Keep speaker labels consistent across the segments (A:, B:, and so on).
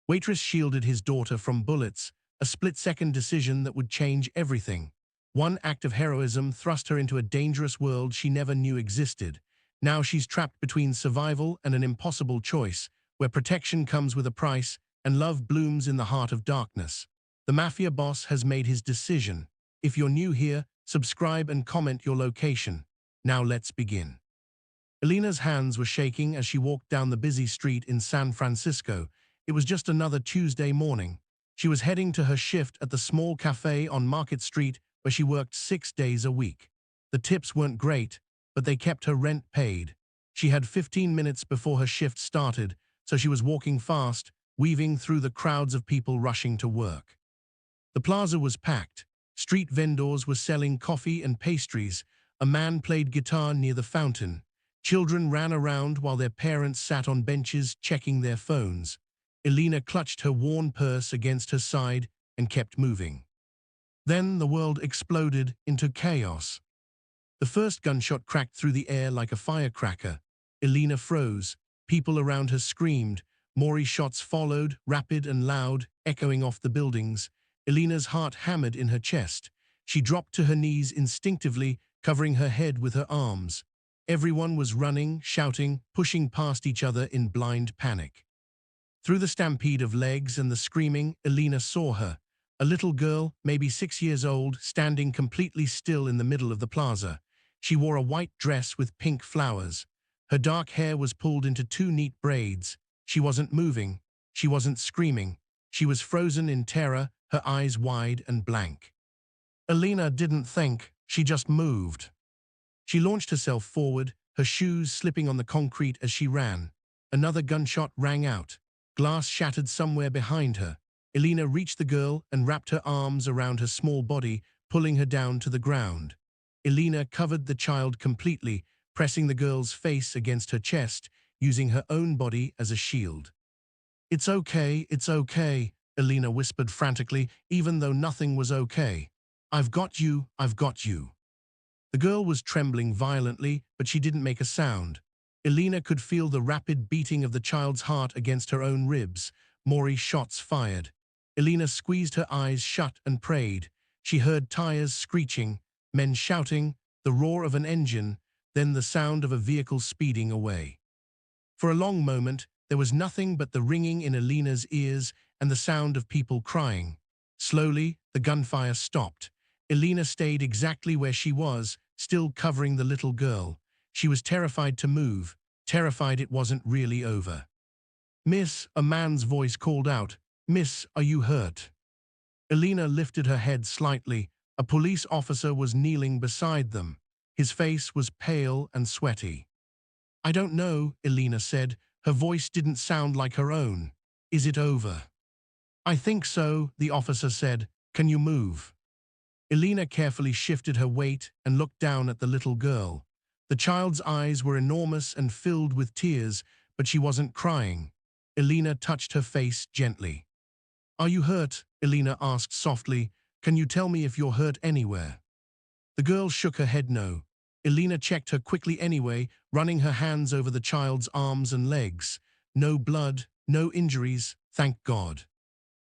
A: Waitress shielded his daughter from bullets, a split-second decision that would change everything. One act of heroism thrust her into a dangerous world she never knew existed. Now she's trapped between survival and an impossible choice, where protection comes with a price and love blooms in the heart of darkness. The Mafia boss has made his decision. If you're new here, subscribe and comment your location. Now let's begin. Elena's hands were shaking as she walked down the busy street in San Francisco. It was just another Tuesday morning. She was heading to her shift at the small cafe on Market Street where she worked 6 days a week. The tips weren't great, but they kept her rent paid. She had 15 minutes before her shift started, so she was walking fast, weaving through the crowds of people rushing to work. The plaza was packed. Street vendors were selling coffee and pastries. A man played guitar near the fountain. Children ran around while their parents sat on benches checking their phones. Elena clutched her worn purse against her side and kept moving. Then the world exploded into chaos. The first gunshot cracked through the air like a firecracker. Elena froze. People around her screamed. More shots followed, rapid and loud, echoing off the buildings. Elena's heart hammered in her chest. She dropped to her knees instinctively, covering her head with her arms. Everyone was running, shouting, pushing past each other in blind panic. Through the stampede of legs and the screaming, Elena saw her. A little girl, maybe 6 years old, standing completely still in the middle of the plaza. She wore a white dress with pink flowers. Her dark hair was pulled into 2 neat braids. She wasn't moving. She wasn't screaming. She was frozen in terror, her eyes wide and blank. Elena didn't think, she just moved. She launched herself forward, her shoes slipping on the concrete as she ran. Another gunshot rang out. Glass shattered somewhere behind her. Elena reached the girl and wrapped her arms around her small body, pulling her down to the ground. Elena covered the child completely, pressing the girl's face against her chest, using her own body as a shield. It's okay, Elena whispered frantically, even though nothing was okay. I've got you. The girl was trembling violently, but she didn't make a sound. Elena could feel the rapid beating of the child's heart against her own ribs. More shots fired. Elena squeezed her eyes shut and prayed. She heard tires screeching, men shouting, the roar of an engine, then the sound of a vehicle speeding away. For a long moment, there was nothing but the ringing in Elena's ears and the sound of people crying. Slowly, the gunfire stopped. Elena stayed exactly where she was, still covering the little girl. She was terrified to move, terrified it wasn't really over. "Miss," a man's voice called out. "Miss, are you hurt?" Elena lifted her head slightly. A police officer was kneeling beside them. His face was pale and sweaty. "I don't know," Elena said. Her voice didn't sound like her own. "Is it over?" "I think so," the officer said. "Can you move?" Elena carefully shifted her weight and looked down at the little girl. The child's eyes were enormous and filled with tears, but she wasn't crying. Elena touched her face gently. "Are you hurt?" Elena asked softly. "Can you tell me if you're hurt anywhere?" The girl shook her head no. Elena checked her quickly anyway, running her hands over the child's arms and legs. No blood, no injuries, thank God.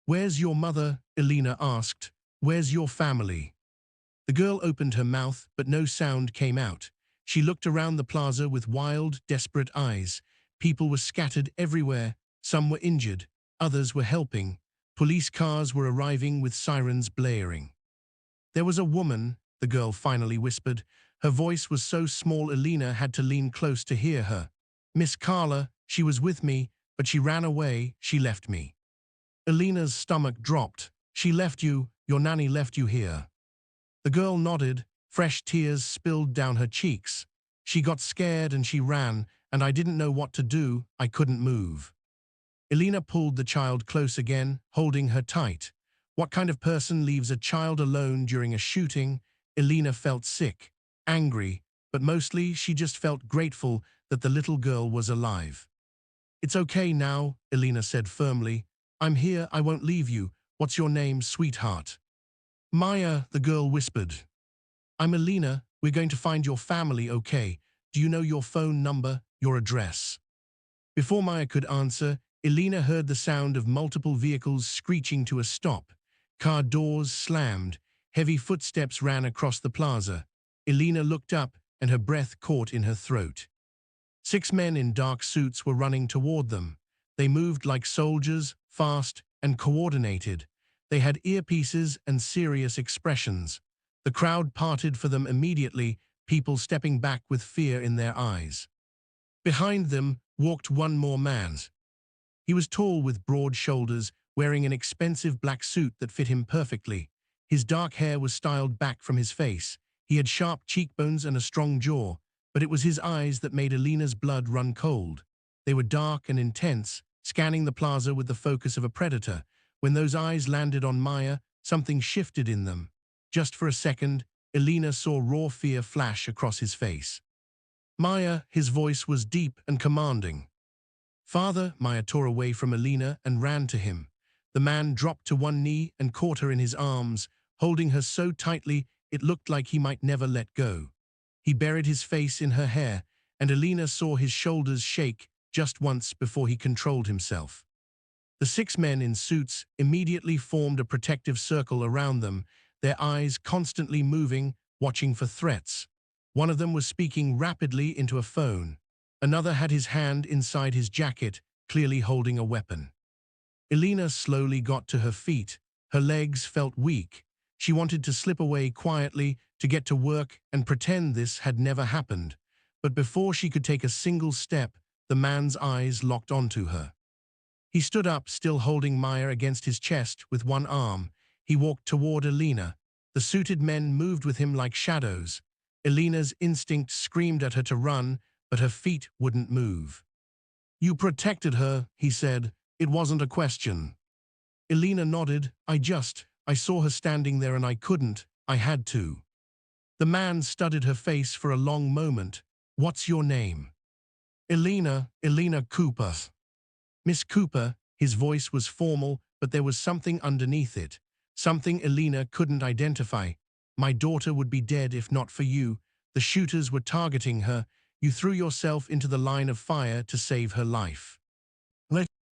A: "Where's your mother?" Elena asked. "Where's your family?" The girl opened her mouth, but no sound came out. She looked around the plaza with wild, desperate eyes. People were scattered everywhere. Some were injured, others were helping. Police cars were arriving with sirens blaring. "There was a woman," the girl finally whispered. Her voice was so small Elena had to lean close to hear her. "Miss Carla, she was with me, but she ran away, she left me." Elena's stomach dropped. "She left you, your nanny left you here." The girl nodded. Fresh tears spilled down her cheeks. "She got scared and she ran, and I didn't know what to do, I couldn't move." Elena pulled the child close again, holding her tight. What kind of person leaves a child alone during a shooting? Elena felt sick, angry, but mostly she just felt grateful that the little girl was alive. "It's okay now," Elena said firmly. "I'm here, I won't leave you. What's your name, sweetheart?" "Maya," the girl whispered. "I'm Elena. We're going to find your family, okay? Do you know your phone number, your address?" Before Maya could answer, Elena heard the sound of multiple vehicles screeching to a stop. Car doors slammed. Heavy footsteps ran across the plaza. Elena looked up, and her breath caught in her throat. 6 men in dark suits were running toward them. They moved like soldiers, fast and coordinated. They had earpieces and serious expressions. The crowd parted for them immediately, people stepping back with fear in their eyes. Behind them walked one more man. He was tall with broad shoulders, wearing an expensive black suit that fit him perfectly. His dark hair was styled back from his face. He had sharp cheekbones and a strong jaw, but it was his eyes that made Elena's blood run cold. They were dark and intense, scanning the plaza with the focus of a predator. When those eyes landed on Maya, something shifted in them. Just for a second, Elena saw raw fear flash across his face. Maya, his voice was deep and commanding. "Father," Maya tore away from Elena and ran to him. The man dropped to one knee and caught her in his arms, holding her so tightly it looked like he might never let go. He buried his face in her hair, and Elena saw his shoulders shake just once before he controlled himself. The 6 men in suits immediately formed a protective circle around them, their eyes constantly moving, watching for threats. One of them was speaking rapidly into a phone. Another had his hand inside his jacket, clearly holding a weapon. Elena slowly got to her feet. Her legs felt weak. She wanted to slip away quietly, to get to work and pretend this had never happened. But before she could take a single step, the man's eyes locked onto her. He stood up, still holding Maya against his chest with one arm. He walked toward Elena. The suited men moved with him like shadows. Elena's instinct screamed at her to run, but her feet wouldn't move. "You protected her," he said. "It wasn't a question." Elena nodded. I saw her standing there and I couldn't. I had to." The man studied her face for a long moment. "What's your name?" Elena Cooper." "Miss Cooper," his voice was formal, but there was something underneath it. Something Elena couldn't identify. "My daughter would be dead if not for you. The shooters were targeting her. You threw yourself into the line of fire to save her life."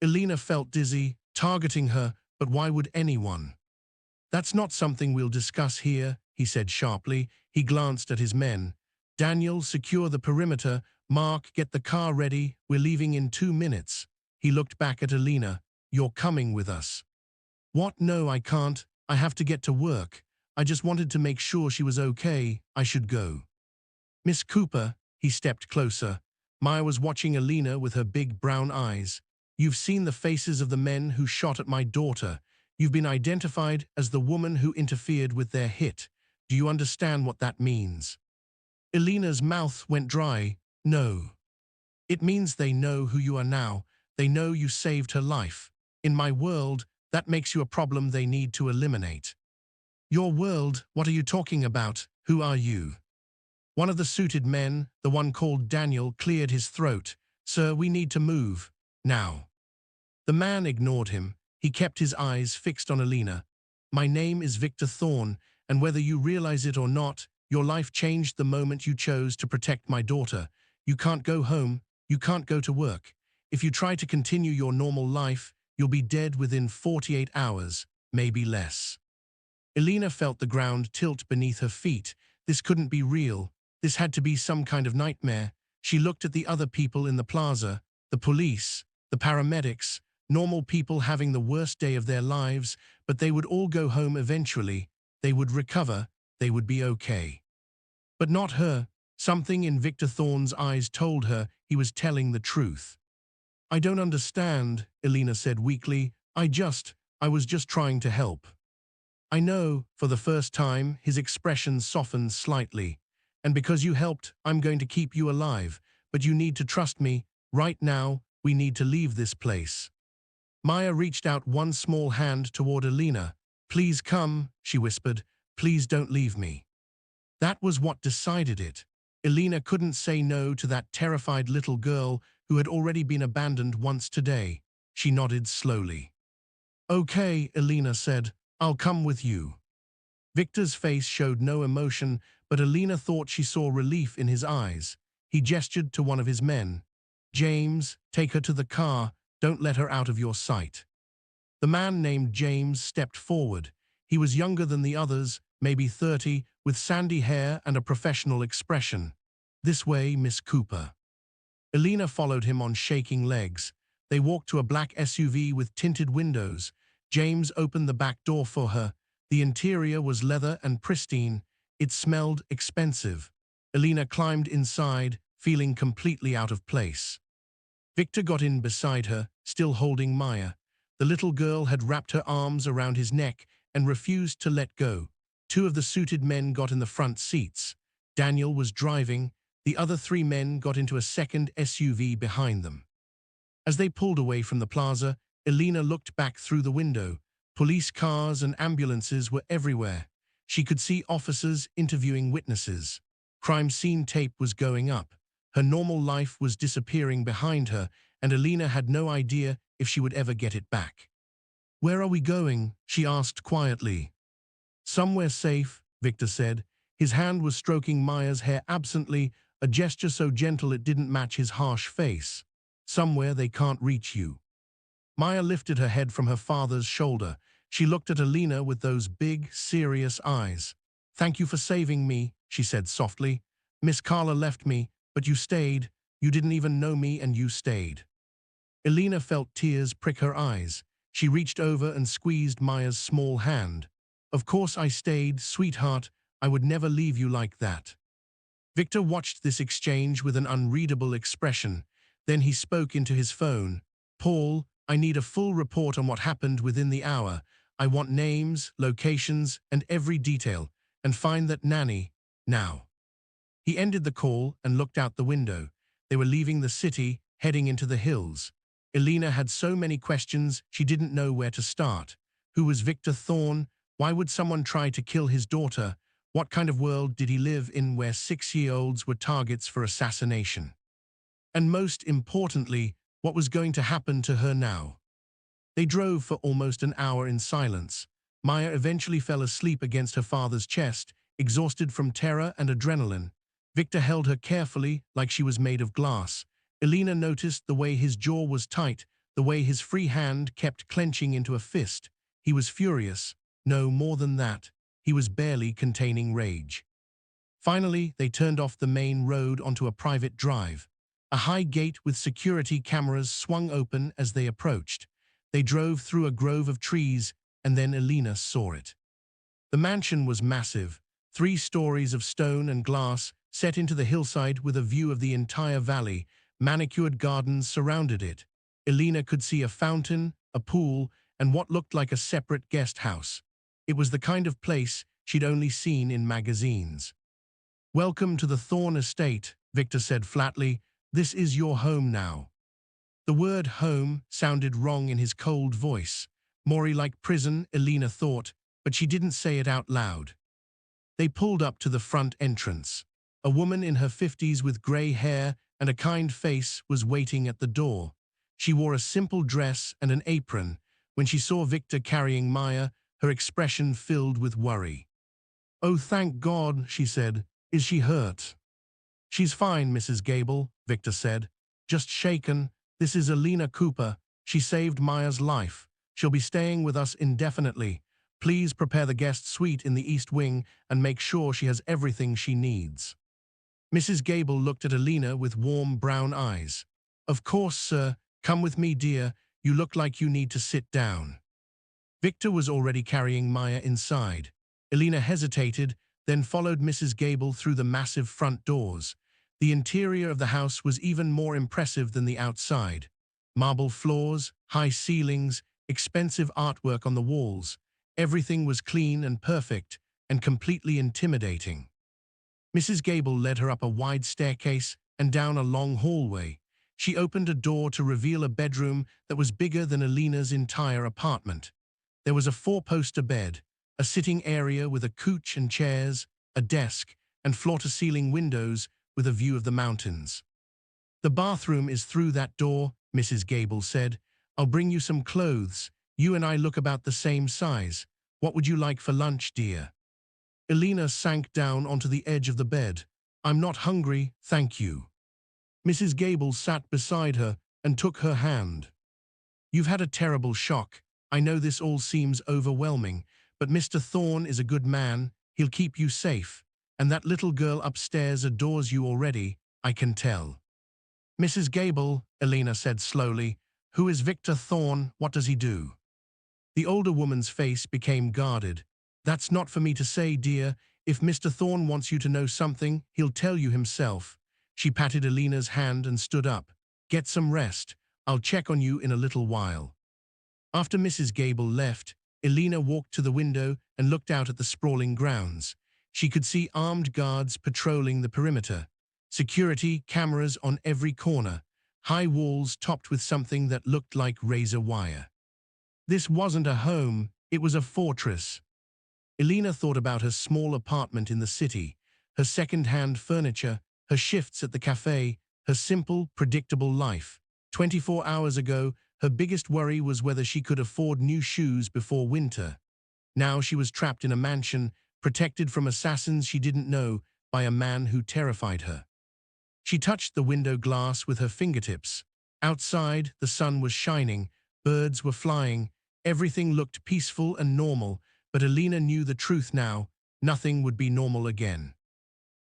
A: Elena felt dizzy. Targeting her, but why would anyone? "That's not something we'll discuss here," he said sharply. He glanced at his men. "Daniel, secure the perimeter. Mark, get the car ready. We're leaving in 2 minutes. He looked back at Elena. "You're coming with us." "What? No, I can't. I have to get to work. I just wanted to make sure she was okay. I should go." "Miss Cooper," he stepped closer. Maya was watching Elena with her big brown eyes. "You've seen the faces of the men who shot at my daughter. You've been identified as the woman who interfered with their hit. Do you understand what that means?" Elena's mouth went dry. "No." "It means they know who you are now. They know you saved her life. In my world, that makes you a problem they need to eliminate." "Your world? What are you talking about? Who are you?" One of the suited men, the one called Daniel, cleared his throat. "Sir, we need to move. Now." The man ignored him. He kept his eyes fixed on Elena. "My name is Victor Thorne, and whether you realize it or not, your life changed the moment you chose to protect my daughter. You can't go home. You can't go to work. If you try to continue your normal life, you'll be dead within 48 hours, maybe less." Elena felt the ground tilt beneath her feet. This couldn't be real. This had to be some kind of nightmare. She looked at the other people in the plaza, the police, the paramedics, normal people having the worst day of their lives, but they would all go home eventually. They would recover. They would be okay. But not her. Something in Victor Thorne's eyes told her he was telling the truth. "I don't understand," Elena said weakly. I was just trying to help." "I know." For the first time, his expression softened slightly. "And because you helped, I'm going to keep you alive. But you need to trust me. Right now, we need to leave this place." Maya reached out one small hand toward Elena. "Please come," she whispered. "Please don't leave me." That was what decided it. Elena couldn't say no to that terrified little girl who had already been abandoned once today. She nodded slowly. "Okay," Elena said. "I'll come with you." Victor's face showed no emotion, but Elena thought she saw relief in his eyes. He gestured to one of his men. "James, take her to the car. Don't let her out of your sight." The man named James stepped forward. He was younger than the others, maybe 30, with sandy hair and a professional expression. "This way, Miss Cooper." Elena followed him on shaking legs. They walked to a black SUV with tinted windows. James opened the back door for her. The interior was leather and pristine. It smelled expensive. Elena climbed inside, feeling completely out of place. Victor got in beside her, still holding Maya. The little girl had wrapped her arms around his neck and refused to let go. Two of the suited men got in the front seats. Daniel was driving. The other three men got into a second SUV behind them. As they pulled away from the plaza, Elena looked back through the window. Police cars and ambulances were everywhere. She could see officers interviewing witnesses. Crime scene tape was going up. Her normal life was disappearing behind her, and Elena had no idea if she would ever get it back. "Where are we going?" she asked quietly. "Somewhere safe," Victor said. His hand was stroking Maya's hair absently, a gesture so gentle it didn't match his harsh face. "Somewhere they can't reach you." Maya lifted her head from her father's shoulder. She looked at Elena with those big, serious eyes. "Thank you for saving me," she said softly. "Miss Carla left me, but you stayed. You didn't even know me and you stayed." Elena felt tears prick her eyes. She reached over and squeezed Maya's small hand. "Of course I stayed, sweetheart. I would never leave you like that." Victor watched this exchange with an unreadable expression. Then he spoke into his phone. "Paul, I need a full report on what happened within the hour. I want names, locations, and every detail. And find that nanny, now." He ended the call and looked out the window. They were leaving the city, heading into the hills. Elena had so many questions she didn't know where to start. Who was Victor Thorne? Why would someone try to kill his daughter? What kind of world did he live in where 6-year-olds were targets for assassination? And most importantly, what was going to happen to her now? They drove for almost an hour in silence. Maya eventually fell asleep against her father's chest, exhausted from terror and adrenaline. Victor held her carefully, like she was made of glass. Elena noticed the way his jaw was tight, the way his free hand kept clenching into a fist. He was furious. No, more than that. He was barely containing rage. Finally, they turned off the main road onto a private drive. A high gate with security cameras swung open as they approached. They drove through a grove of trees, and then Elena saw it. The mansion was massive, 3 stories of stone and glass set into the hillside with a view of the entire valley. Manicured gardens surrounded it. Elena could see a fountain, a pool, and what looked like a separate guest house. It was the kind of place she'd only seen in magazines. "Welcome to the Thorne estate," Victor said flatly. "This is your home now." The word home sounded wrong in his cold voice. More like prison, Elena thought, but she didn't say it out loud. They pulled up to the front entrance. A woman in her 50s with gray hair and a kind face was waiting at the door. She wore a simple dress and an apron. When she saw Victor carrying Maya, her expression filled with worry. "Oh, thank God," she said. "Is she hurt?" "She's fine, Mrs. Gable," Victor said. "Just shaken. This is Elena Cooper. She saved Maya's life. She'll be staying with us indefinitely. Please prepare the guest suite in the East Wing and make sure she has everything she needs." Mrs. Gable looked at Elena with warm brown eyes. "Of course, sir. Come with me, dear. You look like you need to sit down." Victor was already carrying Maya inside. Elena hesitated, then followed Mrs. Gable through the massive front doors. The interior of the house was even more impressive than the outside. Marble floors, high ceilings, expensive artwork on the walls. Everything was clean and perfect, and completely intimidating. Mrs. Gable led her up a wide staircase and down a long hallway. She opened a door to reveal a bedroom that was bigger than Elena's entire apartment. There was a 4-poster bed, a sitting area with a couch and chairs, a desk, and floor-to-ceiling windows with a view of the mountains. "The bathroom is through that door," Mrs. Gable said. "I'll bring you some clothes. You and I look about the same size. What would you like for lunch, dear?" Elena sank down onto the edge of the bed. "I'm not hungry, thank you." Mrs. Gable sat beside her and took her hand. You've had a terrible shock. I know this all seems overwhelming, but Mr. Thorne is a good man. He'll keep you safe. And that little girl upstairs adores you already, I can tell. Mrs. Gable, Elena said slowly, who is Victor Thorne? What does he do? The older woman's face became guarded. That's not for me to say, dear. If Mr. Thorne wants you to know something, he'll tell you himself. She patted Elena's hand and stood up. Get some rest. I'll check on you in a little while. After Mrs. Gable left, Elena walked to the window and looked out at the sprawling grounds. She could see armed guards patrolling the perimeter, security cameras on every corner, high walls topped with something that looked like razor wire. This wasn't a home, it was a fortress. Elena thought about her small apartment in the city, her second-hand furniture, her shifts at the cafe, her simple, predictable life. 24 hours ago, her biggest worry was whether she could afford new shoes before winter. Now she was trapped in a mansion, protected from assassins she didn't know, by a man who terrified her. She touched the window glass with her fingertips. Outside, the sun was shining, birds were flying, everything looked peaceful and normal, but Elena knew the truth now. Nothing would be normal again.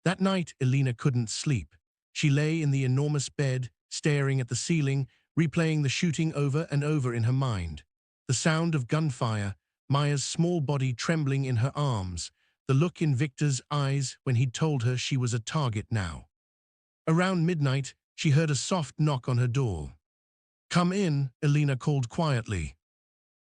A: That night, Elena couldn't sleep. She lay in the enormous bed, staring at the ceiling, replaying the shooting over and over in her mind. The sound of gunfire, Maya's small body trembling in her arms, the look in Victor's eyes when he'd told her she was a target now. Around midnight, she heard a soft knock on her door. "Come in," Elena called quietly.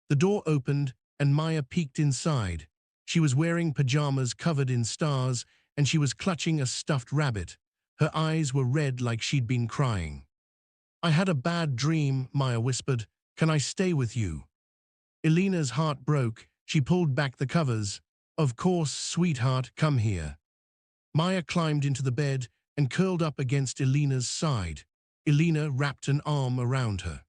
A: The door opened, and Maya peeked inside. She was wearing pajamas covered in stars, and she was clutching a stuffed rabbit. Her eyes were red like she'd been crying. "I had a bad dream," Maya whispered. "Can I stay with you?" Elena's heart broke. She pulled back the covers. "Of course, sweetheart, come here." Maya climbed into the bed and curled up against Elena's side. Elena wrapped an arm around her.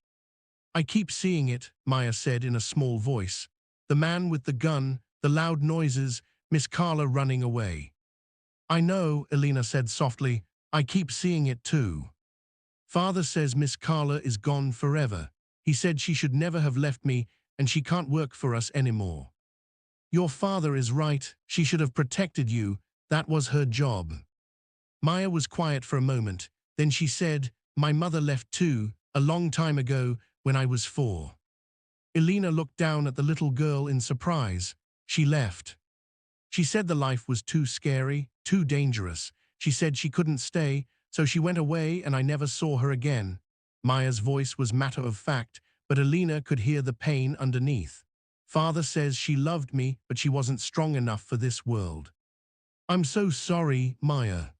A: "I keep seeing it," Maya said in a small voice. "The man with the gun, the loud noises, Miss Carla running away." "I know," Elena said softly. "I keep seeing it too. Father says Miss Carla is gone forever. He said she should never have left me and she can't work for us anymore. Your father is right. She should have protected you. That was her job." Maya was quiet for a moment. Then she said, "My mother left too, a long time ago, when I was 4. Elena looked down at the little girl in surprise. "She left." "She said the life was too scary, too dangerous. She said she couldn't stay, so she went away and I never saw her again." Maya's voice was matter of fact, but Elena could hear the pain underneath. "Father says she loved me, but she wasn't strong enough for this world." "I'm so sorry, Maya."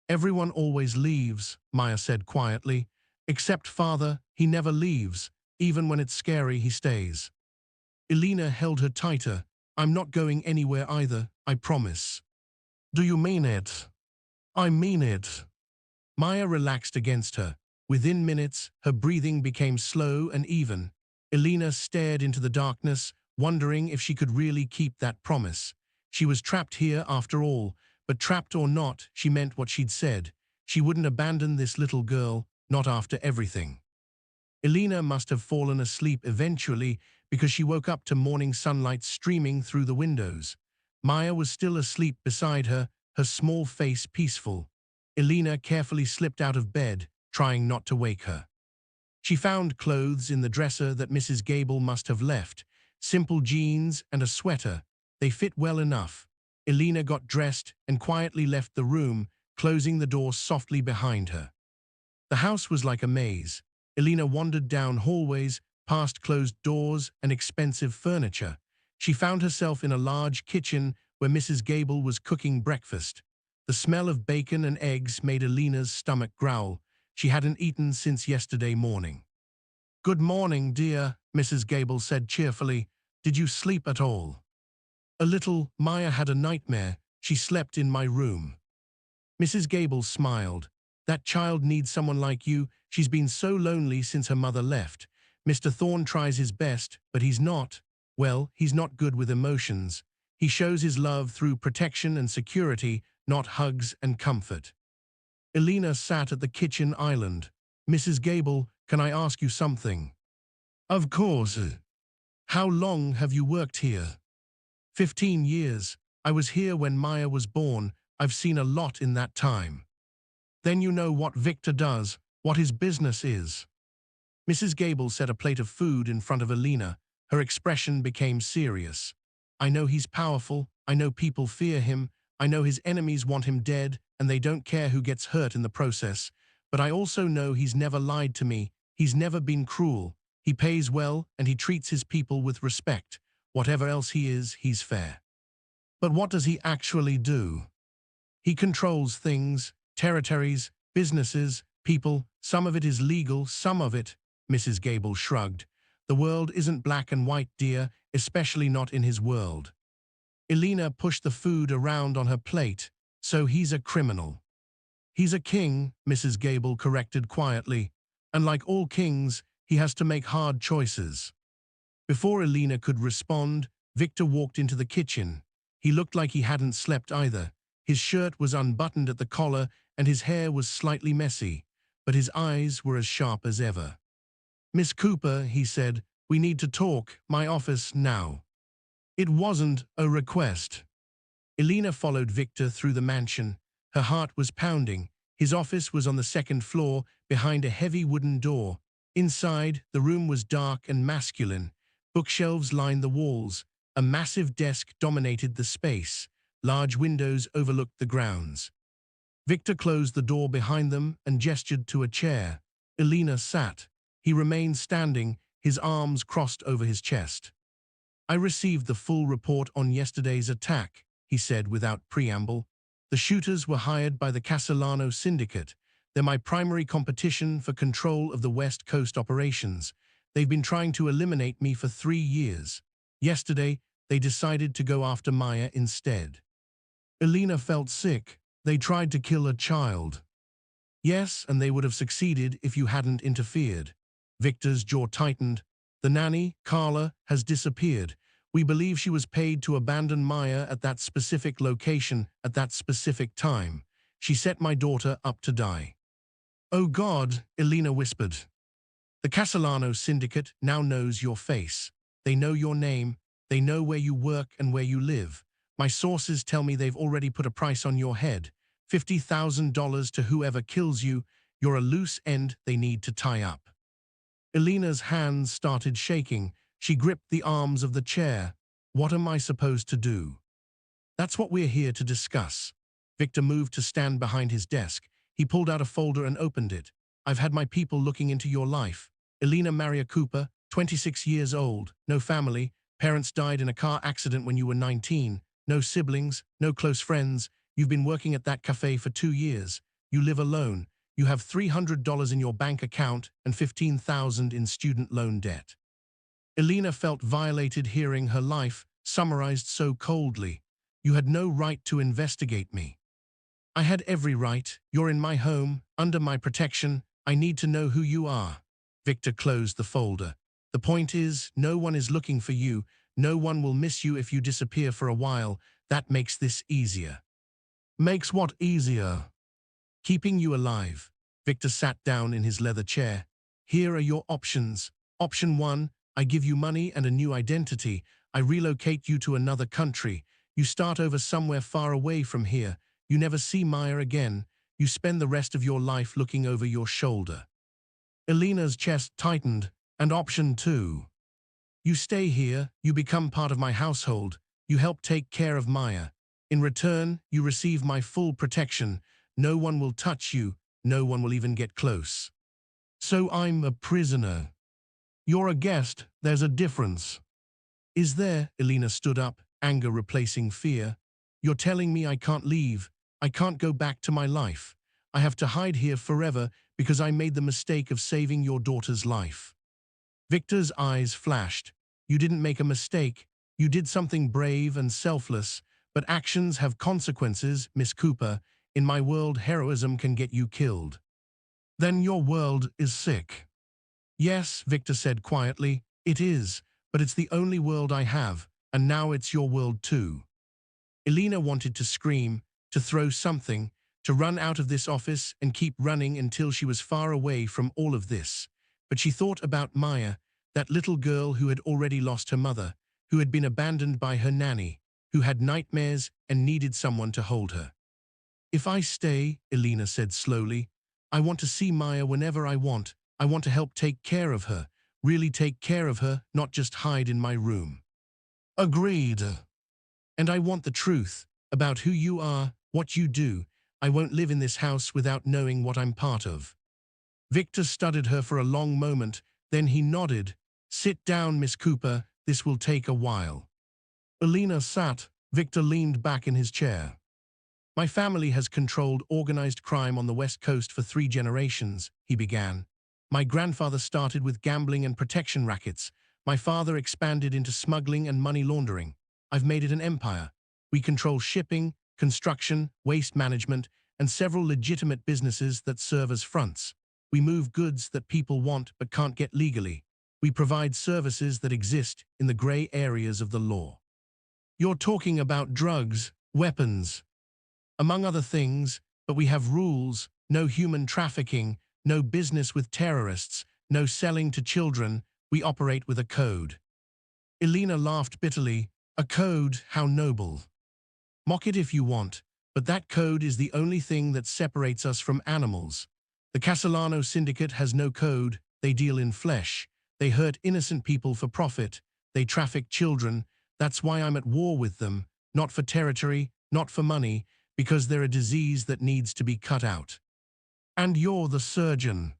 A: "Everyone always leaves," Maya said quietly. "Except Father, he never leaves. Even when it's scary, he stays." Elena held her tighter. "I'm not going anywhere either, I promise." "Do you mean it?" "I mean it." Maya relaxed against her. Within minutes, her breathing became slow and even. Elena stared into the darkness, wondering if she could really keep that promise. She was trapped here after all, but trapped or not, she meant what she'd said. She wouldn't abandon this little girl, not after everything. Elena must have fallen asleep eventually because she woke up to morning sunlight streaming through the windows. Maya was still asleep beside her, her small face peaceful. Elena carefully slipped out of bed, trying not to wake her. She found clothes in the dresser that Mrs. Gable must have left. Simple jeans and a sweater. They fit well enough. Elena got dressed and quietly left the room, closing the door softly behind her. The house was like a maze. Elena wandered down hallways, past closed doors and expensive furniture. She found herself in a large kitchen where Mrs. Gable was cooking breakfast. The smell of bacon and eggs made Elena's stomach growl. She hadn't eaten since yesterday morning. "Good morning, dear," Mrs. Gable said cheerfully. "Did you sleep at all?" "A little. Maya had a nightmare. She slept in my room." Mrs. Gable smiled. "That child needs someone like you. She's been so lonely since her mother left. Mr. Thorne tries his best, but he's not good with emotions. He shows his love through protection and security, not hugs and comfort." Elena sat at the kitchen island. "Mrs. Gable, can I ask you something?" Of course. How long have you worked here? 15 years. I was here when Maya was born. I've seen a lot in that time. Then you know what Victor does, what his business is. Mrs. Gable set a plate of food in front of Elena. Her expression became serious. I know he's powerful. I know people fear him. I know his enemies want him dead, and they don't care who gets hurt in the process. But I also know he's never lied to me. He's never been cruel. He pays well, and he treats his people with respect. Whatever else he is, he's fair. But what does he actually do? He controls things, territories, businesses, people. Some of it is legal, some of it, Mrs. Gable shrugged. The world isn't black and white, dear, especially not in his world. Elena pushed the food around on her plate. So he's a criminal. He's a king, Mrs. Gable corrected quietly. And like all kings, he has to make hard choices. Before Elena could respond, Victor walked into the kitchen. He looked like he hadn't slept either. His shirt was unbuttoned at the collar and his hair was slightly messy, but his eyes were as sharp as ever. Miss Cooper, he said, we need to talk, my office now. It wasn't a request. Elena followed Victor through the mansion. Her heart was pounding. His office was on the second floor, behind a heavy wooden door. Inside, the room was dark and masculine. Bookshelves lined the walls. A massive desk dominated the space. Large windows overlooked the grounds. Victor closed the door behind them and gestured to a chair. Elena sat. He remained standing, his arms crossed over his chest. I received the full report on yesterday's attack, he said without preamble. The shooters were hired by the Castellano Syndicate. They're my primary competition for control of the West Coast operations. They've been trying to eliminate me for 3 years. Yesterday, they decided to go after Maya instead. Elena felt sick. They tried to kill a child. Yes, and they would have succeeded if you hadn't interfered. Victor's jaw tightened. The nanny, Carla, has disappeared. We believe she was paid to abandon Maya at that specific location at that specific time. She set my daughter up to die. Oh God, Elena whispered. The Castellano Syndicate now knows your face. They know your name. They know where you work and where you live. My sources tell me they've already put a price on your head. $50,000 to whoever kills you. You're a loose end they need to tie up. Elena's hands started shaking. She gripped the arms of the chair. What am I supposed to do? That's what we're here to discuss. Victor moved to stand behind his desk. He pulled out a folder and opened it. I've had my people looking into your life. Elena Maria Cooper, 26 years old, no family, parents died in a car accident when you were 19, no siblings, no close friends. You've been working at that cafe for 2 years. You live alone. You have $300 in your bank account and $15,000 in student loan debt. Elena felt violated hearing her life summarized so coldly. You had no right to investigate me. I had every right. You're in my home, under my protection. I need to know who you are. Victor closed the folder. The point is, no one is looking for you. No one will miss you if you disappear for a while. That makes this easier. Makes what easier? Keeping you alive. Victor sat down in his leather chair. Here are your options. Option 1, I give you money and a new identity. I relocate you to another country. You start over somewhere far away from here. You never see Maya again. You spend the rest of your life looking over your shoulder. Elena's chest tightened. And option 2. You stay here. You become part of my household. You help take care of Maya. In return, you receive my full protection. No one will touch you. No one will even get close. So I'm a prisoner. You're a guest. There's a difference. Is there? Elena stood up, anger replacing fear. You're telling me I can't leave. I can't go back to my life. I have to hide here forever because I made the mistake of saving your daughter's life. Victor's eyes flashed. You didn't make a mistake. You did something brave and selfless, but actions have consequences, Miss Cooper. In my world, heroism can get you killed. Then your world is sick. Yes, Victor said quietly, it is, but it's the only world I have, and now it's your world too. Elena wanted to scream, to throw something, to run out of this office and keep running until she was far away from all of this. But she thought about Maya. that little girl who had already lost her mother, who had been abandoned by her nanny, who had nightmares and needed someone to hold her. If I stay, Elena said slowly, I want to see Maya whenever I want. I want to help take care of her, really take care of her, not just hide in my room. Agreed. And I want the truth about who you are, what you do. I won't live in this house without knowing what I'm part of. Victor studied her for a long moment, then he nodded. Sit down, Miss Cooper, this will take a while. Elena sat. Victor leaned back in his chair. My family has controlled organized crime on the West Coast for 3 generations, he began. My grandfather started with gambling and protection rackets. My father expanded into smuggling and money laundering. I've made it an empire. We control shipping, construction, waste management, and several legitimate businesses that serve as fronts. We move goods that people want but can't get legally. We provide services that exist in the gray areas of the law. You're talking about drugs, weapons, among other things, but we have rules: no human trafficking, no business with terrorists, no selling to children. We operate with a code. Elena laughed bitterly. A code, how noble. Mock it if you want, but that code is the only thing that separates us from animals. The Castellano Syndicate has no code. They deal in flesh. They hurt innocent people for profit. They traffic children. That's why I'm at war with them, not for territory, not for money, because they're a disease that needs to be cut out. And you're the surgeon.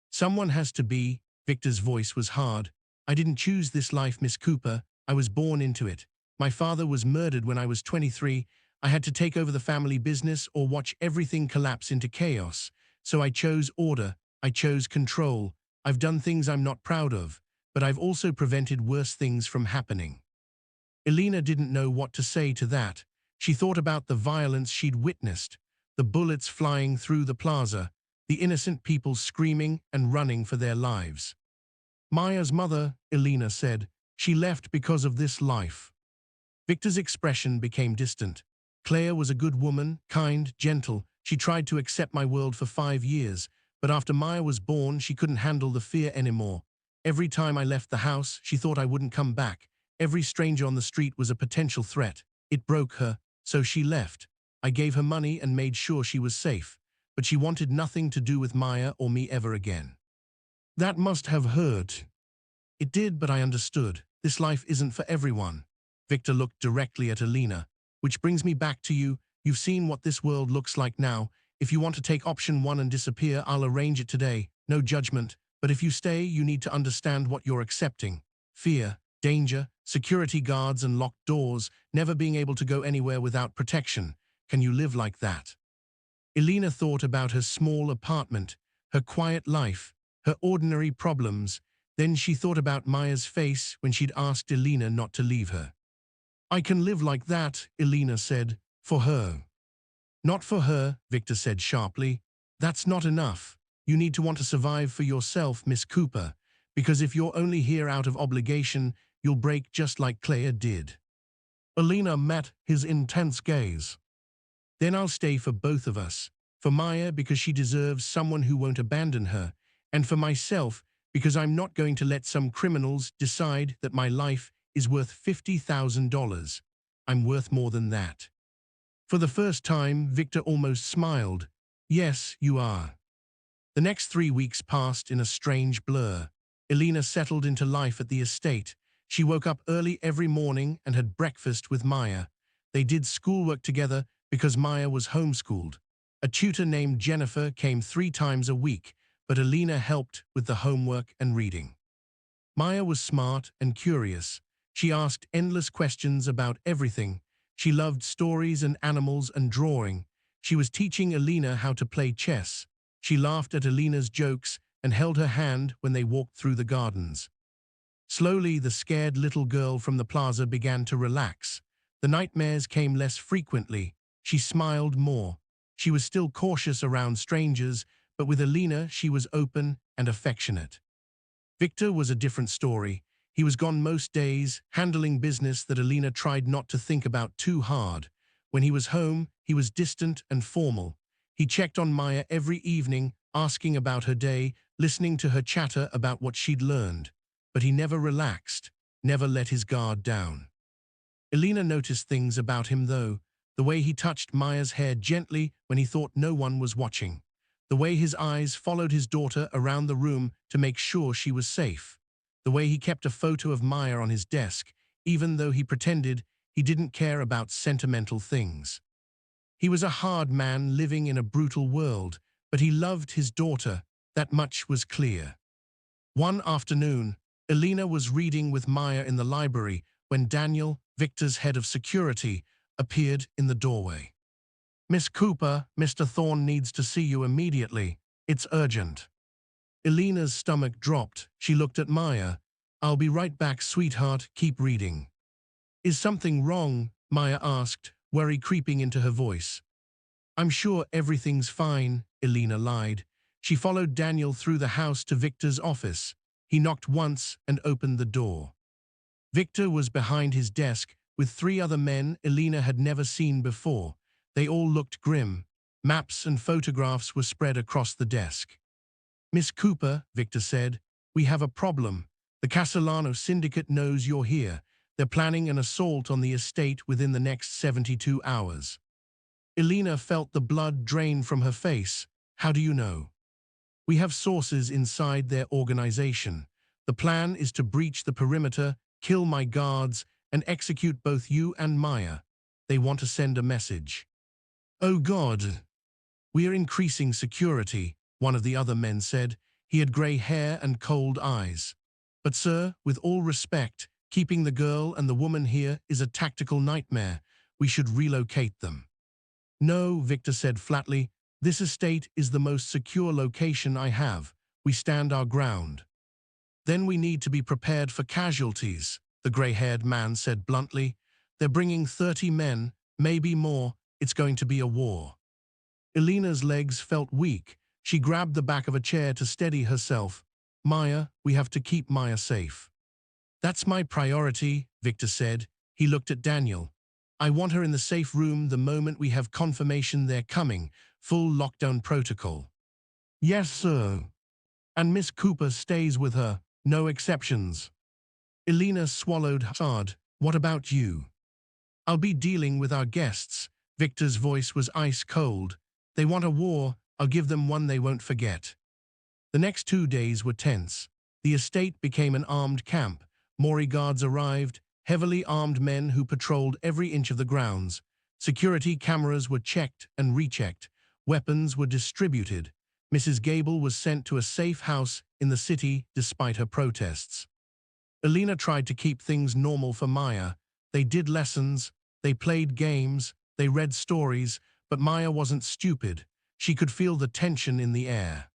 A: Someone has to be. Victor's voice was hard. I didn't choose this life, Miss Cooper. I was born into it. My father was murdered when I was 23. I had to take over the family business or watch everything collapse into chaos. So I chose order. I chose control. I've done things I'm not proud of, but I've also prevented worse things from happening. Elena didn't know what to say to that. She thought about the violence she'd witnessed, the bullets flying through the plaza, the innocent people screaming and running for their lives. Maya's mother, Elena said, she left because of this life. Victor's expression became distant. Claire was a good woman, kind, gentle. She tried to accept my world for 5 years, but after Maya was born, she couldn't handle the fear anymore. Every time I left the house, she thought I wouldn't come back. Every stranger on the street was a potential threat. It broke her. So she left. I gave her money and made sure she was safe, but she wanted nothing to do with Maya or me ever again. That must have hurt. It did, but I understood. This life isn't for everyone. Victor looked directly at Elena. Which brings me back to you. You've seen what this world looks like now. If you want to take option 1 and disappear, I'll arrange it today. No judgment. But if you stay, you need to understand what you're accepting. Fear, danger, security guards and locked doors, never being able to go anywhere without protection. Can you live like that? Elena thought about her small apartment, her quiet life, her ordinary problems. Then she thought about Maya's face when she'd asked Elena not to leave her. I can live like that, Elena said, for her. Not for her, Victor said sharply. That's not enough. You need to want to survive for yourself, Miss Cooper, because if you're only here out of obligation, you'll break just like Claire did. Elena met his intense gaze. Then I'll stay for both of us. For Maya because she deserves someone who won't abandon her, and for myself because I'm not going to let some criminals decide that my life is worth $50,000. I'm worth more than that. For the first time, Victor almost smiled. Yes, you are. The next 3 weeks passed in a strange blur. Elena settled into life at the estate. She woke up early every morning and had breakfast with Maya. They did schoolwork together because Maya was homeschooled. A tutor named Jennifer came 3 times a week, but Elena helped with the homework and reading. Maya was smart and curious. She asked endless questions about everything. She loved stories and animals and drawing. She was teaching Elena how to play chess. She laughed at Elena's jokes and held her hand when they walked through the gardens. Slowly, the scared little girl from the plaza began to relax. The nightmares came less frequently. She smiled more. She was still cautious around strangers, but with Elena, she was open and affectionate. Victor was a different story. He was gone most days, handling business that Elena tried not to think about too hard. When he was home, he was distant and formal. He checked on Maya every evening, asking about her day, listening to her chatter about what she'd learned. but he never relaxed, never let his guard down. Elena noticed things about him though, the way he touched Maya's hair gently when he thought no one was watching, the way his eyes followed his daughter around the room to make sure she was safe, the way he kept a photo of Maya on his desk, even though he pretended he didn't care about sentimental things. He was a hard man living in a brutal world, but he loved his daughter, that much was clear. One afternoon, Elena was reading with Maya in the library when Daniel, Victor's head of security, appeared in the doorway. "Miss Cooper, Mr. Thorne needs to see you immediately. It's urgent." Elena's stomach dropped. She looked at Maya. "I'll be right back, sweetheart. Keep reading." "Is something wrong?" Maya asked, worry creeping into her voice. "I'm sure everything's fine," Elena lied. She followed Daniel through the house to Victor's office. He knocked once and opened the door. Victor was behind his desk with 3 other men Elena had never seen before. They all looked grim. Maps and photographs were spread across the desk. "Miss Cooper," Victor said, "we have a problem. The Castellano syndicate knows you're here. They're planning an assault on the estate within the next 72 hours. Elena felt the blood drain from her face. "How do you know?" "We have sources inside their organization. The plan is to breach the perimeter, kill my guards, and execute both you and Maya. They want to send a message." "Oh God." "We're increasing security," one of the other men said. He had gray hair and cold eyes. "But sir, with all respect, keeping the girl and the woman here is a tactical nightmare. We should relocate them." "No," Victor said flatly. "This estate is the most secure location I have. We stand our ground." "Then we need to be prepared for casualties," the gray-haired man said bluntly. "They're bringing 30 men, maybe more. It's going to be a war." Elena's legs felt weak. She grabbed the back of a chair to steady herself. "Maya, we have to keep Maya safe." "That's my priority," Victor said. He looked at Daniel. "I want her in the safe room the moment we have confirmation they're coming. Full lockdown protocol." "Yes, sir." "And Miss Cooper stays with her. No exceptions." Elena swallowed hard. "What about you?" "I'll be dealing with our guests." Victor's voice was ice cold. "They want a war. I'll give them one they won't forget." The next 2 days were tense. The estate became an armed camp. Mori guards arrived, heavily armed men who patrolled every inch of the grounds. Security cameras were checked and rechecked. Weapons were distributed. Mrs. Gable was sent to a safe house in the city despite her protests. Elena tried to keep things normal for Maya. They did lessons, they played games, they read stories, but Maya wasn't stupid. She could feel the tension in the air.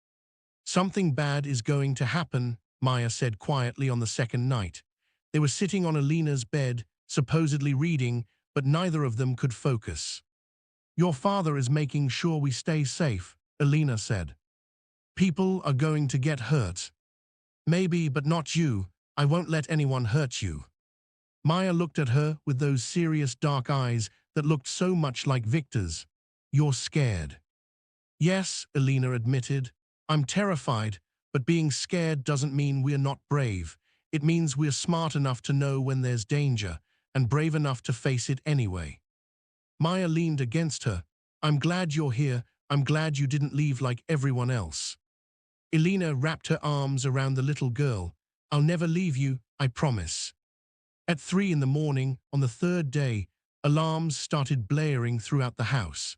A: "Something bad is going to happen," Maya said quietly on the second night. They were sitting on Elena's bed, supposedly reading, but neither of them could focus. "Your father is making sure we stay safe," Elena said. "People are going to get hurt." "Maybe, but not you. I won't let anyone hurt you." Maya looked at her with those serious dark eyes that looked so much like Victor's. "You're scared." "Yes," Elena admitted. "I'm terrified, but being scared doesn't mean we're not brave. It means we're smart enough to know when there's danger, and brave enough to face it anyway." Maya leaned against her. "I'm glad you're here. I'm glad you didn't leave like everyone else." Elena wrapped her arms around the little girl. "I'll never leave you, I promise." At 3 in the morning, on the 3rd day, alarms started blaring throughout the house.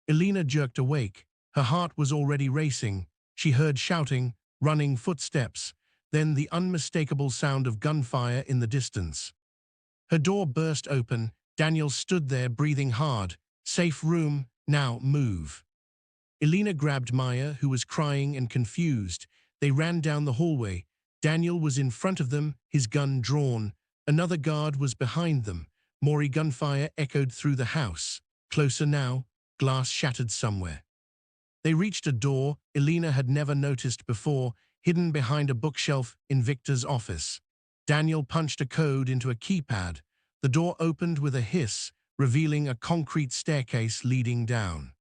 A: Elena jerked awake. Her heart was already racing. She heard shouting, running footsteps, then the unmistakable sound of gunfire in the distance. Her door burst open. Daniel stood there breathing hard. "Safe room, now move." Elena grabbed Maya, who was crying and confused. They ran down the hallway. Daniel was in front of them, his gun drawn. Another guard was behind them. Mori gunfire echoed through the house. Closer now, glass shattered somewhere. They reached a door Elena had never noticed before, hidden behind a bookshelf in Victor's office. Daniel punched a code into a keypad. The door opened with a hiss, revealing a concrete staircase leading down.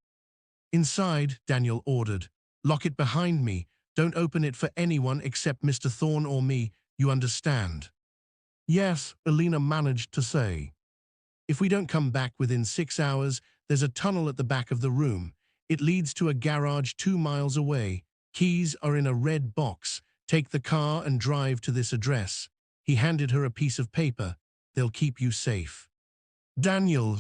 A: "Inside," Daniel ordered. "Lock it behind me. Don't open it for anyone except Mr. Thorne or me. You understand?" "Yes," Elena managed to say. "If we don't come back within 6 hours, there's a tunnel at the back of the room. It leads to a garage 2 miles away. Keys are in a red box. Take the car and drive to this address." He handed her a piece of paper. "They'll keep you safe." "Daniel,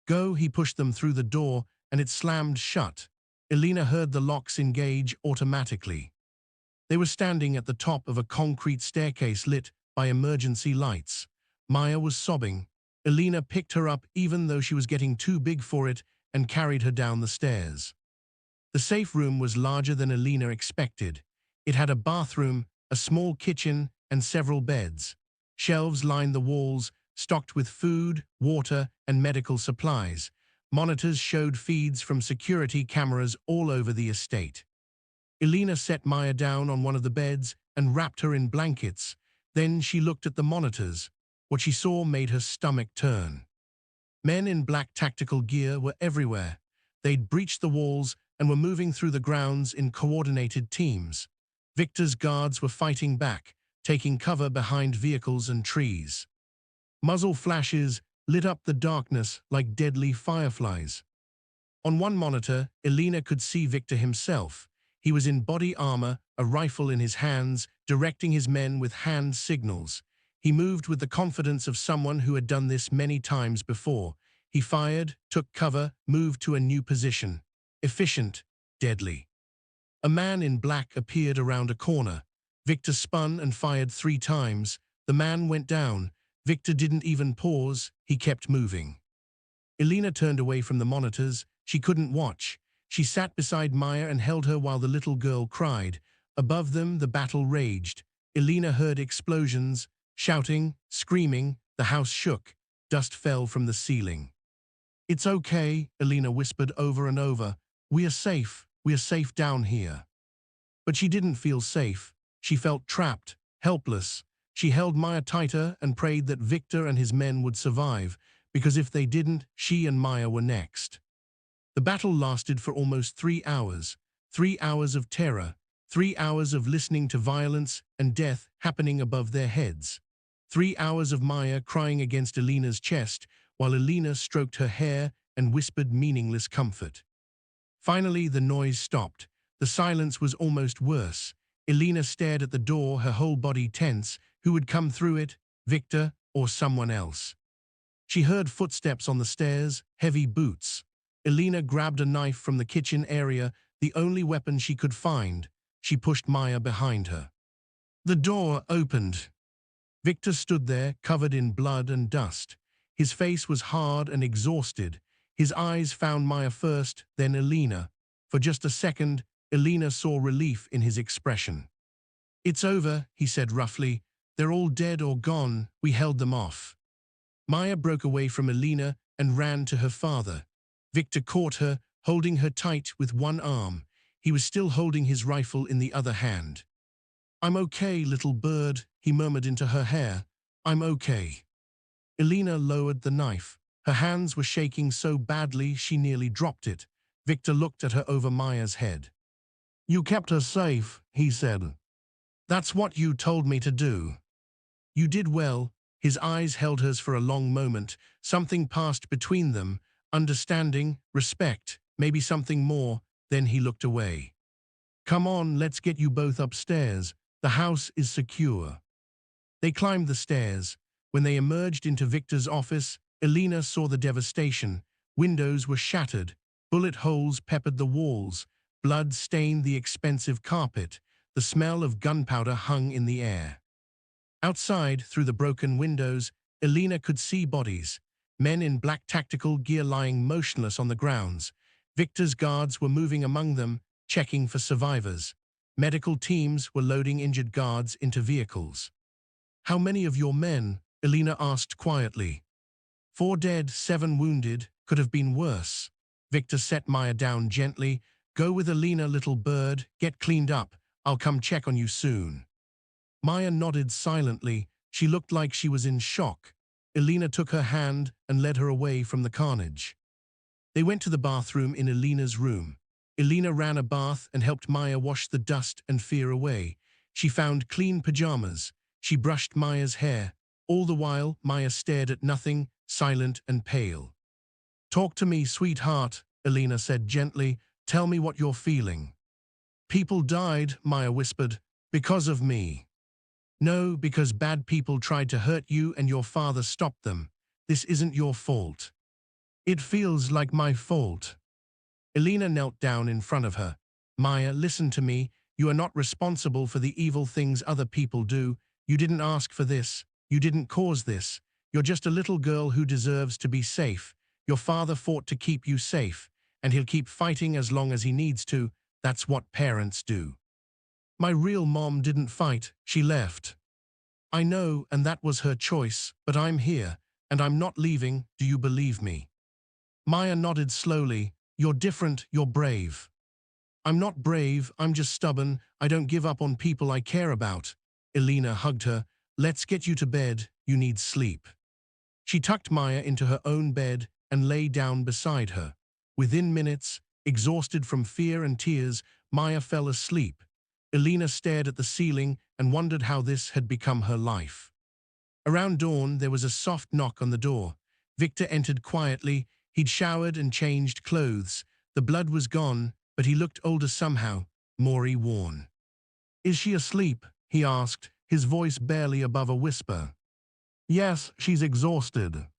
A: go." He pushed them through the door, and it slammed shut. Elena heard the locks engage automatically. They were standing at the top of a concrete staircase lit by emergency lights. Maya was sobbing. Elena picked her up even though she was getting too big for it and carried her down the stairs. The safe room was larger than Elena expected. It had a bathroom, a small kitchen, and several beds. Shelves lined the walls, stocked with food, water, and medical supplies. Monitors showed feeds from security cameras all over the estate. Elena set Maya down on one of the beds and wrapped her in blankets. Then she looked at the monitors. What she saw made her stomach turn. Men in black tactical gear were everywhere. They'd breached the walls and were moving through the grounds in coordinated teams. Victor's guards were fighting back, taking cover behind vehicles and trees. Muzzle flashes lit up the darkness like deadly fireflies. On one monitor, Elena could see Victor himself. He was in body armor, a rifle in his hands, directing his men with hand signals. He moved with the confidence of someone who had done this many times before. He fired, took cover, moved to a new position. Efficient, deadly. A man in black appeared around a corner. Victor spun and fired 3 times. The man went down. Victor didn't even pause. He kept moving. Elena turned away from the monitors. She couldn't watch. She sat beside Maya and held her while the little girl cried. Above them, the battle raged. Elena heard explosions, shouting, screaming. The house shook. Dust fell from the ceiling. "It's okay," Elena whispered over and over. "We are safe. We are safe down here." But she didn't feel safe. She felt trapped, helpless. She held Maya tighter and prayed that Victor and his men would survive, because if they didn't, she and Maya were next. The battle lasted for almost 3 hours. 3 hours of terror. 3 hours of listening to violence and death happening above their heads. 3 hours of Maya crying against Elena's chest, while Elena stroked her hair and whispered meaningless comfort. Finally, the noise stopped. The silence was almost worse. Elena stared at the door, her whole body tense. Who would come through it? Victor or someone else? She heard footsteps on the stairs, heavy boots. Elena grabbed a knife from the kitchen area, the only weapon she could find. She pushed Maya behind her. The door opened. Victor stood there, covered in blood and dust. His face was hard and exhausted. His eyes found Maya first, then Elena. For just a second, Elena saw relief in his expression. "It's over," he said roughly. "They're all dead or gone. We held them off." Maya broke away from Elena and ran to her father. Victor caught her, holding her tight with one arm. He was still holding his rifle in the other hand. "I'm okay, little bird," he murmured into her hair. "I'm okay." Elena lowered the knife. Her hands were shaking so badly she nearly dropped it. Victor looked at her over Maya's head. "You kept her safe," he said. "That's what you told me to do." "You did well." His eyes held hers for a long moment. Something passed between them. Understanding, respect, maybe something more. Then he looked away. "Come on, let's get you both upstairs. The house is secure." They climbed the stairs. When they emerged into Victor's office, Elena saw the devastation. Windows were shattered. Bullet holes peppered the walls. Blood stained the expensive carpet. The smell of gunpowder hung in the air. Outside, through the broken windows, Elena could see bodies. Men in black tactical gear lying motionless on the grounds. Victor's guards were moving among them, checking for survivors. Medical teams were loading injured guards into vehicles. "How many of your men?" Elena asked quietly. 4 dead, 7 wounded. Could have been worse. Victor set Maya down gently. "Go with Elena, little bird. Get cleaned up. I'll come check on you soon." Maya nodded silently. She looked like she was in shock. Elena took her hand and led her away from the carnage. They went to the bathroom in Elena's room. Elena ran a bath and helped Maya wash the dust and fear away. She found clean pajamas. She brushed Maya's hair. All the while, Maya stared at nothing, silent and pale. "Talk to me, sweetheart," Elena said gently. "Tell me what you're feeling." "People died," Maya whispered, "because of me." "No, because bad people tried to hurt you and your father stopped them. This isn't your fault." "It feels like my fault." Elena knelt down in front of her. "Maya, listen to me. You are not responsible for the evil things other people do. You didn't ask for this. You didn't cause this. You're just a little girl who deserves to be safe. Your father fought to keep you safe, and he'll keep fighting as long as he needs to. That's what parents do." "My real mom didn't fight. She left." "I know, and that was her choice, but I'm here, and I'm not leaving. Do you believe me?" Maya nodded slowly. "You're different, you're brave." "I'm not brave, I'm just stubborn. I don't give up on people I care about." Elena hugged her. "Let's get you to bed. You need sleep." She tucked Maya into her own bed and lay down beside her. Within minutes, exhausted from fear and tears, Maya fell asleep. Elena stared at the ceiling and wondered how this had become her life. Around dawn, there was a soft knock on the door. Victor entered quietly. He'd showered and changed clothes. The blood was gone, but he looked older somehow, more worn. "Is she asleep?" he asked, his voice barely above a whisper. "Yes, she's exhausted."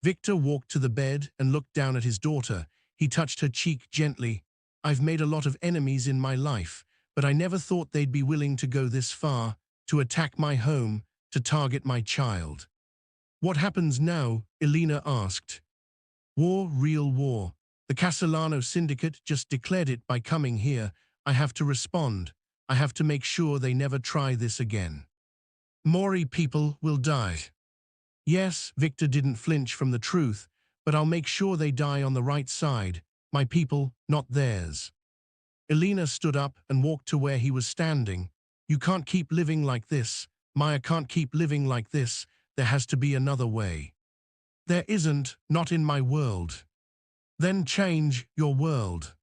A: Victor walked to the bed and looked down at his daughter. He touched her cheek gently. "I've made a lot of enemies in my life, but I never thought they'd be willing to go this far, to attack my home, to target my child." "What happens now?" Elena asked. "War, real war. The Castellano Syndicate just declared it by coming here. I have to respond. I have to make sure they never try this again. Mori people will die." "Yes," Victor didn't flinch from the truth, "but I'll make sure they die on the right side. My people, not theirs." Elena stood up and walked to where he was standing. "You can't keep living like this. Maya can't keep living like this. There has to be another way." "There isn't, not in my world." "Then change your world."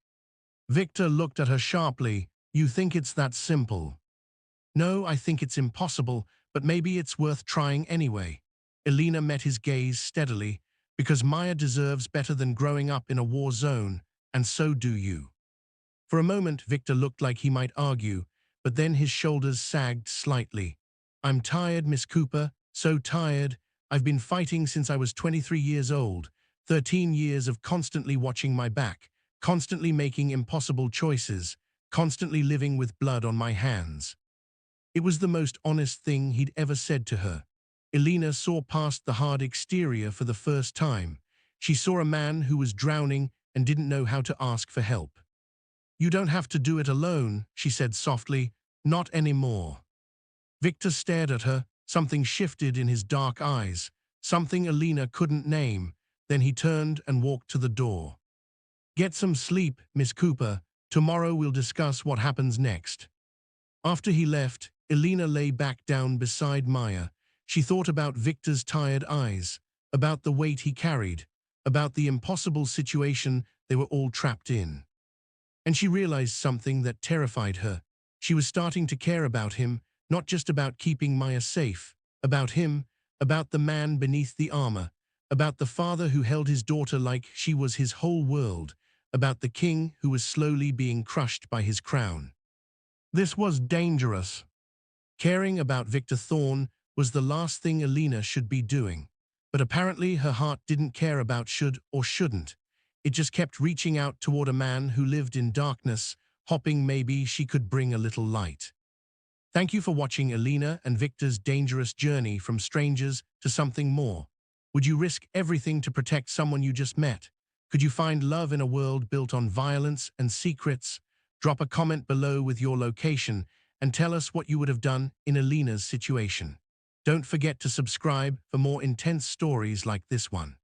A: Victor looked at her sharply. "You think it's that simple?" "No, I think it's impossible, but maybe it's worth trying anyway." Elena met his gaze steadily. "Because Maya deserves better than growing up in a war zone, and so do you." For a moment, Victor looked like he might argue, but then his shoulders sagged slightly. "I'm tired, Miss Cooper, so tired. I've been fighting since I was 23 years old, 13 years of constantly watching my back, constantly making impossible choices, constantly living with blood on my hands." It was the most honest thing he'd ever said to her. Elena saw past the hard exterior for the first time. She saw a man who was drowning and didn't know how to ask for help. "You don't have to do it alone," she said softly. "Not anymore." Victor stared at her. Something shifted in his dark eyes, something Elena couldn't name. Then he turned and walked to the door. "Get some sleep, Miss Cooper. Tomorrow we'll discuss what happens next." After he left, Elena lay back down beside Maya. She thought about Victor's tired eyes, about the weight he carried, about the impossible situation they were all trapped in. And she realized something that terrified her. She was starting to care about him, not just about keeping Maya safe, about him, about the man beneath the armor, about the father who held his daughter like she was his whole world, about the king who was slowly being crushed by his crown. This was dangerous. Caring about Victor Thorne was the last thing Elena should be doing. But apparently her heart didn't care about should or shouldn't. It just kept reaching out toward a man who lived in darkness, hoping maybe she could bring a little light. Thank you for watching Elena and Victor's dangerous journey from strangers to something more. Would you risk everything to protect someone you just met? Could you find love in a world built on violence and secrets? Drop a comment below with your location and tell us what you would have done in Elena's situation. Don't forget to subscribe for more intense stories like this one.